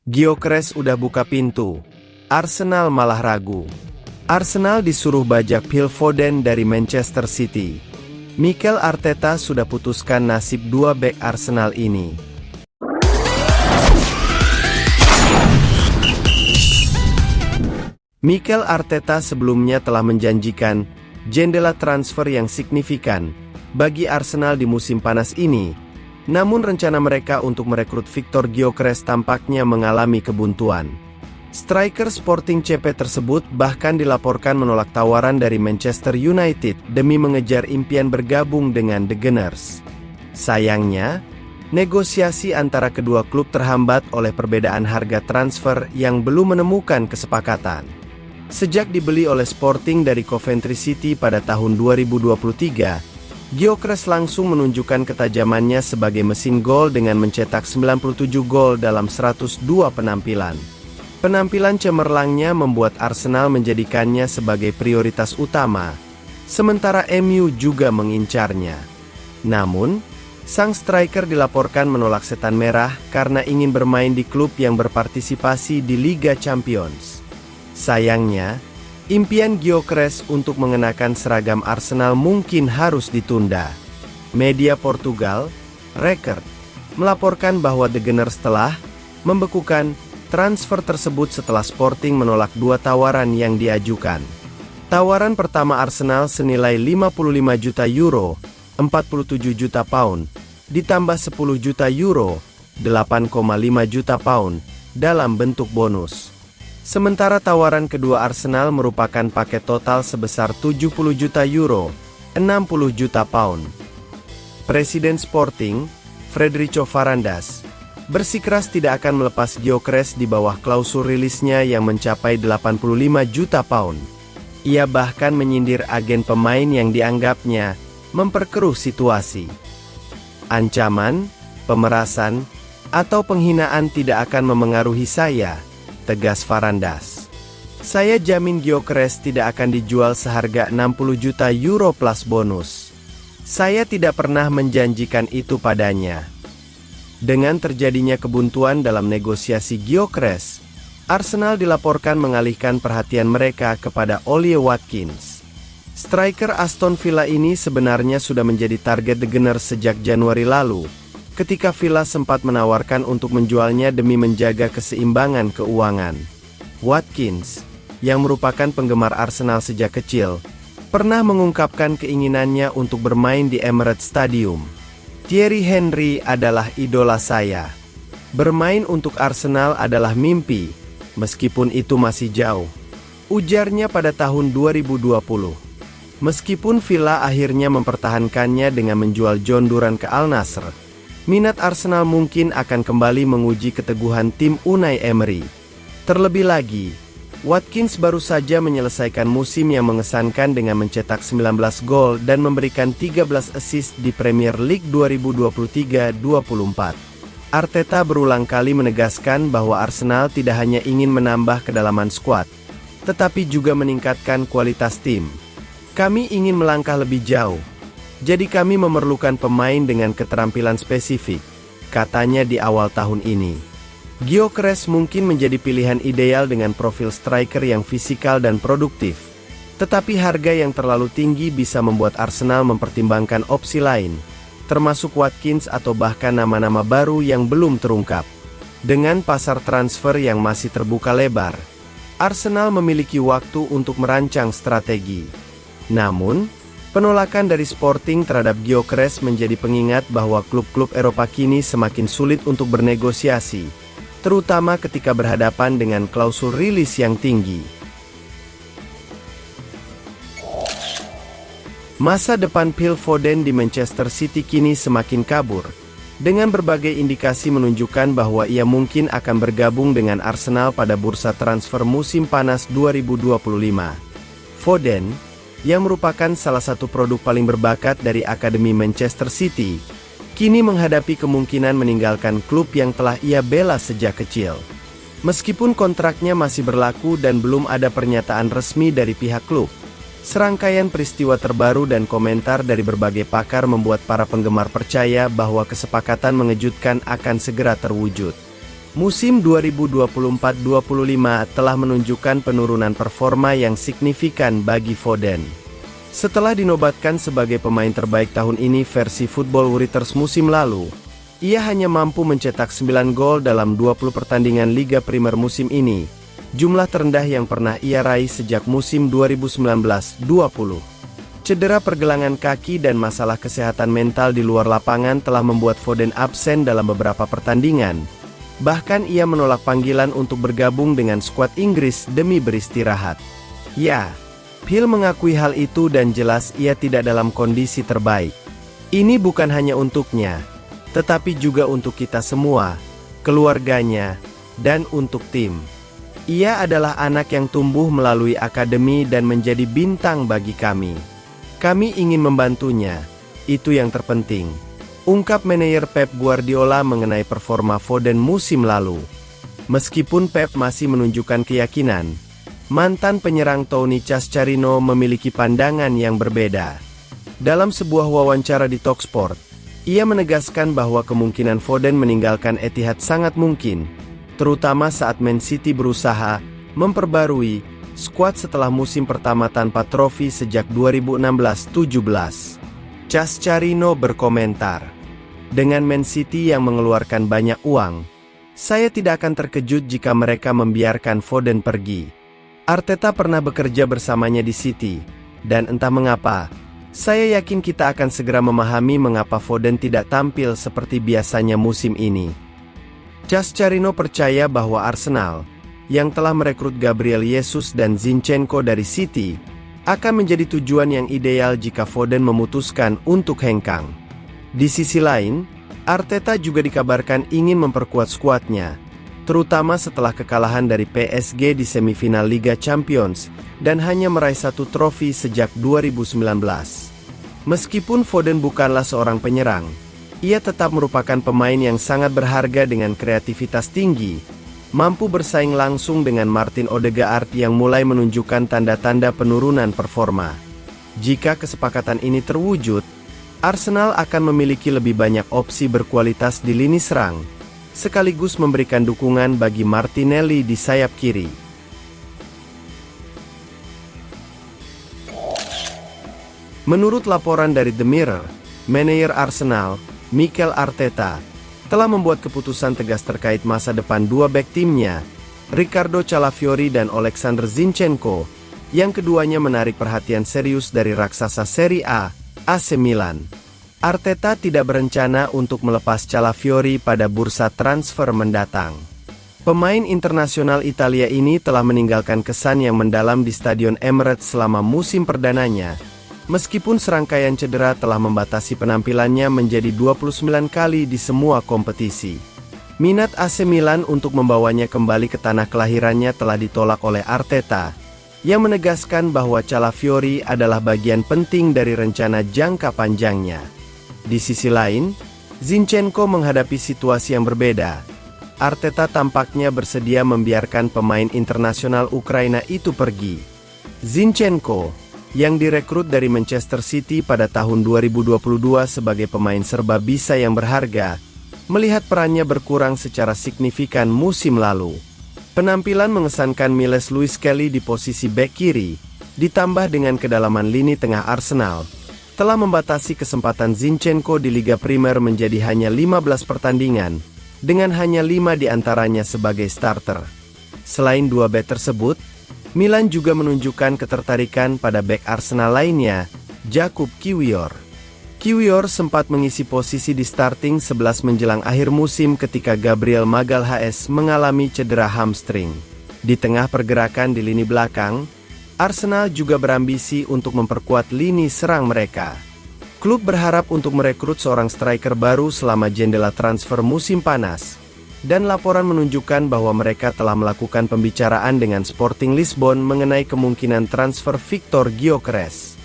Gyökeres udah buka pintu. Arsenal malah ragu. Arsenal disuruh bajak Phil Foden dari Manchester City. Mikel Arteta sudah putuskan nasib dua bek Arsenal ini. Mikel Arteta sebelumnya telah menjanjikan jendela transfer yang signifikan bagi Arsenal di musim panas ini. Namun rencana mereka untuk merekrut Viktor Gyökeres tampaknya mengalami kebuntuan. Striker Sporting CP tersebut bahkan dilaporkan menolak tawaran dari Manchester United demi mengejar impian bergabung dengan The Gunners. Sayangnya, negosiasi antara kedua klub terhambat oleh perbedaan harga transfer yang belum menemukan kesepakatan. Sejak dibeli oleh Sporting dari Coventry City pada tahun 2023, Gyökeres langsung menunjukkan ketajamannya sebagai mesin gol dengan mencetak 97 gol dalam 102 penampilan. Penampilan cemerlangnya membuat Arsenal menjadikannya sebagai prioritas utama, sementara MU juga mengincarnya. Namun, sang striker dilaporkan menolak setan merah karena ingin bermain di klub yang berpartisipasi di Liga Champions. Sayangnya, impian Gyökeres untuk mengenakan seragam Arsenal mungkin harus ditunda. Media Portugal, Record, melaporkan bahwa The Gunners telah membekukan transfer tersebut setelah Sporting menolak dua tawaran yang diajukan. Tawaran pertama Arsenal senilai 55 juta euro, 47 juta pound, ditambah 10 juta euro, 8,5 juta pound, dalam bentuk bonus. Sementara tawaran kedua Arsenal merupakan paket total sebesar 70 juta euro, 60 juta pound. Presiden Sporting, Frederico Varandas, bersikeras tidak akan melepas Gyökeres di bawah klausul rilisnya yang mencapai 85 juta pound. Ia bahkan menyindir agen pemain yang dianggapnya memperkeruh situasi. Ancaman, pemerasan, atau penghinaan tidak akan memengaruhi saya, tegas Varandas. Saya jamin Gyökeres tidak akan dijual seharga 60 juta euro plus bonus. Saya tidak pernah menjanjikan itu padanya. Dengan terjadinya kebuntuan dalam negosiasi Gyökeres, Arsenal dilaporkan mengalihkan perhatian mereka kepada Ollie Watkins. Striker Aston Villa ini sebenarnya sudah menjadi target The Gunners sejak Januari lalu, ketika Villa sempat menawarkan untuk menjualnya demi menjaga keseimbangan keuangan. Watkins, yang merupakan penggemar Arsenal sejak kecil, pernah mengungkapkan keinginannya untuk bermain di Emirates Stadium. Thierry Henry adalah idola saya. Bermain untuk Arsenal adalah mimpi, meskipun itu masih jauh, ujarnya pada tahun 2020. Meskipun Villa akhirnya mempertahankannya dengan menjual John Duran ke Al Nassr, minat Arsenal mungkin akan kembali menguji keteguhan tim Unai Emery. Terlebih lagi, Watkins baru saja menyelesaikan musim yang mengesankan dengan mencetak 19 gol dan memberikan 13 assist di Premier League 2023-24. Arteta berulang kali menegaskan bahwa Arsenal tidak hanya ingin menambah kedalaman skuad, tetapi juga meningkatkan kualitas tim. Kami ingin melangkah lebih jauh, jadi kami memerlukan pemain dengan keterampilan spesifik, katanya di awal tahun ini. Gyökeres mungkin menjadi pilihan ideal dengan profil striker yang fisikal dan produktif, tetapi harga yang terlalu tinggi bisa membuat Arsenal mempertimbangkan opsi lain, termasuk Watkins atau bahkan nama-nama baru yang belum terungkap. Dengan pasar transfer yang masih terbuka lebar, Arsenal memiliki waktu untuk merancang strategi. Namun, penolakan dari Sporting terhadap Gyökeres menjadi pengingat bahwa klub-klub Eropa kini semakin sulit untuk bernegosiasi, terutama ketika berhadapan dengan klausul rilis yang tinggi. Masa depan Phil Foden di Manchester City kini semakin kabur, dengan berbagai indikasi menunjukkan bahwa ia mungkin akan bergabung dengan Arsenal pada bursa transfer musim panas 2025. Foden, yang merupakan salah satu produk paling berbakat dari Akademi Manchester City, kini menghadapi kemungkinan meninggalkan klub yang telah ia bela sejak kecil. Meskipun kontraknya masih berlaku dan belum ada pernyataan resmi dari pihak klub, serangkaian peristiwa terbaru dan komentar dari berbagai pakar membuat para penggemar percaya bahwa kesepakatan mengejutkan akan segera terwujud. Musim 2024-25 telah menunjukkan penurunan performa yang signifikan bagi Foden. Setelah dinobatkan sebagai pemain terbaik tahun ini versi Football Writers musim lalu, ia hanya mampu mencetak 9 gol dalam 20 pertandingan Liga Primer musim ini, jumlah terendah yang pernah ia raih sejak musim 2019-20. Cedera pergelangan kaki dan masalah kesehatan mental di luar lapangan telah membuat Foden absen dalam beberapa pertandingan. Bahkan ia menolak panggilan untuk bergabung dengan skuad Inggris demi beristirahat. Ya, Phil mengakui hal itu dan jelas ia tidak dalam kondisi terbaik. Ini bukan hanya untuknya, tetapi juga untuk kita semua, keluarganya, dan untuk tim. Ia adalah anak yang tumbuh melalui akademi dan menjadi bintang bagi kami. Kami ingin membantunya, itu yang terpenting. Ungkap manajer Pep Guardiola mengenai performa Foden musim lalu. Meskipun Pep masih menunjukkan keyakinan, mantan penyerang Tony Cascarino memiliki pandangan yang berbeda. Dalam sebuah wawancara di Talksport, ia menegaskan bahwa kemungkinan Foden meninggalkan Etihad sangat mungkin, terutama saat Man City berusaha memperbarui skuad setelah musim pertama tanpa trofi sejak 2016-17. Cascarino berkomentar, "Dengan Man City yang mengeluarkan banyak uang, saya tidak akan terkejut jika mereka membiarkan Foden pergi. Arteta pernah bekerja bersamanya di City, dan entah mengapa, saya yakin kita akan segera memahami mengapa Foden tidak tampil seperti biasanya musim ini." Cascarino percaya bahwa Arsenal, yang telah merekrut Gabriel Jesus dan Zinchenko dari City, akan menjadi tujuan yang ideal jika Foden memutuskan untuk hengkang. Di sisi lain, Arteta juga dikabarkan ingin memperkuat skuadnya, terutama setelah kekalahan dari PSG di semifinal Liga Champions, dan hanya meraih 1 trofi sejak 2019. Meskipun Foden bukanlah seorang penyerang, ia tetap merupakan pemain yang sangat berharga dengan kreativitas tinggi, mampu bersaing langsung dengan Martin Odegaard yang mulai menunjukkan tanda-tanda penurunan performa. Jika kesepakatan ini terwujud, Arsenal akan memiliki lebih banyak opsi berkualitas di lini serang, sekaligus memberikan dukungan bagi Martinelli di sayap kiri. Menurut laporan dari The Mirror, manajer Arsenal, Mikel Arteta, telah membuat keputusan tegas terkait masa depan dua bek timnya, Riccardo Calafiori dan Alexander Zinchenko, yang keduanya menarik perhatian serius dari raksasa Serie A, AC Milan. Arteta tidak berencana untuk melepas Calafiori pada bursa transfer mendatang. Pemain internasional Italia ini telah meninggalkan kesan yang mendalam di Stadion Emirates selama musim perdananya, meskipun serangkaian cedera telah membatasi penampilannya menjadi 29 kali di semua kompetisi. Minat AC Milan untuk membawanya kembali ke tanah kelahirannya telah ditolak oleh Arteta, yang menegaskan bahwa Calafiori adalah bagian penting dari rencana jangka panjangnya. Di sisi lain, Zinchenko menghadapi situasi yang berbeda. Arteta tampaknya bersedia membiarkan pemain internasional Ukraina itu pergi. Zinchenko, yang direkrut dari Manchester City pada tahun 2022 sebagai pemain serba bisa yang berharga, melihat perannya berkurang secara signifikan musim lalu. Penampilan mengesankan Miles Lewis Kelly di posisi bek kiri, ditambah dengan kedalaman lini tengah Arsenal, telah membatasi kesempatan Zinchenko di Liga Primer menjadi hanya 15 pertandingan, dengan hanya 5 diantaranya sebagai starter. Selain dua bek tersebut, Milan juga menunjukkan ketertarikan pada bek Arsenal lainnya, Jakub Kiwior. Kiwior sempat mengisi posisi di starting 11 menjelang akhir musim ketika Gabriel Magalhaes mengalami cedera hamstring. Di tengah pergerakan di lini belakang, Arsenal juga berambisi untuk memperkuat lini serang mereka. Klub berharap untuk merekrut seorang striker baru selama jendela transfer musim panas, dan laporan menunjukkan bahwa mereka telah melakukan pembicaraan dengan Sporting Lisbon mengenai kemungkinan transfer Victor Gyökeres.